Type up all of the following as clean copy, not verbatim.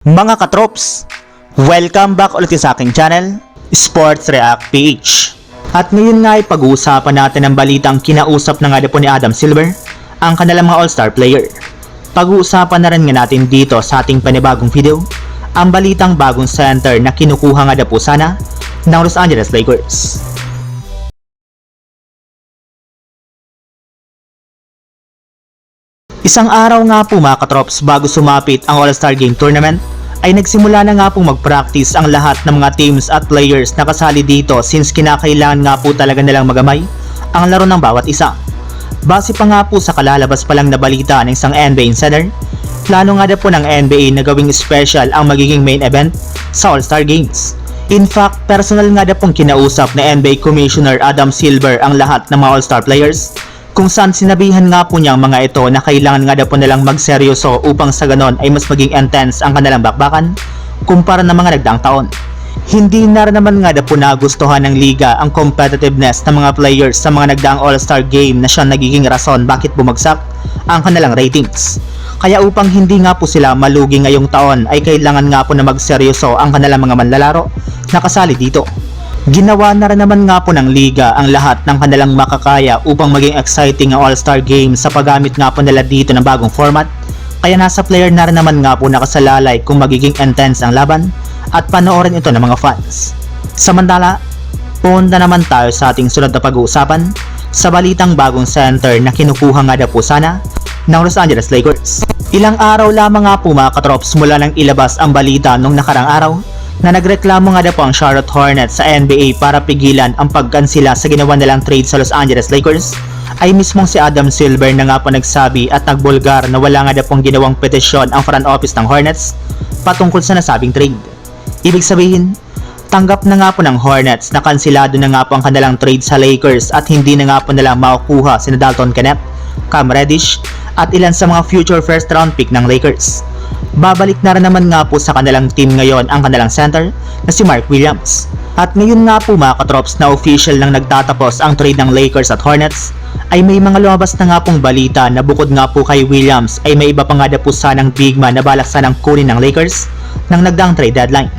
Mga katrops, welcome back ulit sa aking channel, Sports React PH. At ngayon nga ay pag-uusapan natin ang balitang kinausap na nga po ni Adam Silver, ang kanilang mga all-star player. Pag-uusapan na rin nga natin dito sa ating panibagong video, ang balitang bagong center na kinukuha nga po sana ng Los Angeles Lakers. Isang araw nga po mga katrops bago sumapit ang All-Star Game Tournament, ay nagsimula na nga pong mag-practice ang lahat ng mga teams at players na kasali dito since kinakailangan nga po talaga nilang magamay ang laro ng bawat isa. Base pa nga po sa kalalabas pa lang na balita ng isang NBA insider, plano nga po ng NBA na gawing special ang magiging main event sa All-Star Games. In fact, personal nga pong kinausap na NBA Commissioner Adam Silver ang lahat ng mga All-Star players, kung saan sinabihan nga po niya ang mga ito na kailangan nga po nilang magseryoso upang sa ganon ay mas maging intense ang kanilang bakbakan kumpara ng mga nagdaang taon. Hindi na rin naman nga po nagustuhan ng liga ang competitiveness ng mga players sa mga nagdaang All-Star Game na siyang nagiging rason bakit bumagsak ang kanilang ratings. Kaya upang hindi nga po sila malugi ngayong taon ay kailangan nga po na magseryoso ang kanilang mga manlalaro na kasali dito. Ginawa na rin naman nga po ng liga ang lahat ng kanilang makakaya upang maging exciting ang All-Star Game sa paggamit nga po nila dito ng bagong format, kaya nasa player na rin naman nga po nakasalalay kung magiging intense ang laban at panoorin ito ng mga fans. Samantala, punta naman tayo sa ating sunod na pag-uusapan sa balitang bagong center na kinukuha nga po sana ng Los Angeles Lakers. Ilang araw lamang nga po mga katrops mula nang ilabas ang balita nung nakarang araw na nagreklamo nga po ang Charlotte Hornets sa NBA para pigilan ang pagkansila sa ginawa nilang trade sa Los Angeles Lakers, ay mismong si Adam Silver na nga po nagsabi at nagbulgar na wala nga pong ginawang petisyon ang front office ng Hornets patungkol sa nasabing trade. Ibig sabihin, tanggap na nga po ng Hornets na kansilado na nga po ang kanilang trade sa Lakers at hindi na nga po nila makukuha sina Dalton Knecht, Cam Reddish at ilan sa mga future first round pick ng Lakers. Babalik na rin naman nga po sa kanilang team ngayon ang kanilang center na si Mark Williams. At ngayon nga po mga katrops na official nang nagtatapos ang trade ng Lakers at Hornets, ay may mga lumabas na nga pong balita na bukod nga po kay Williams ay may iba pa nga po sanang big man na balak sanang kunin ng Lakers nang nagdaang trade deadline.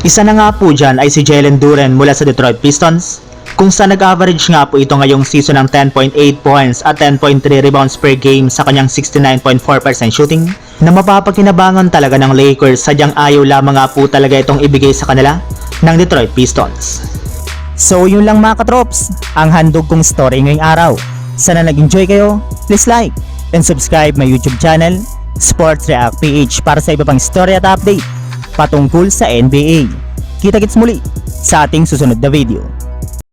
Isa na nga po dyan ay si Jalen Duren mula sa Detroit Pistons, kung saan nag-average nga po ito ngayong season ng 10.8 points at 10.3 rebounds per game sa kanyang 69.4% shooting, na mapapakinabangan talaga ng Lakers sadyang ayaw lamang nga po talaga itong ibigay sa kanila ng Detroit Pistons. So yun lang mga katrops, ang handog kong story ngayong araw. Sana nag-enjoy kayo, please like and subscribe my YouTube channel, Sports React PH, para sa iba pang story at update patungkol sa NBA. Kita-kits muli sa ating susunod na video.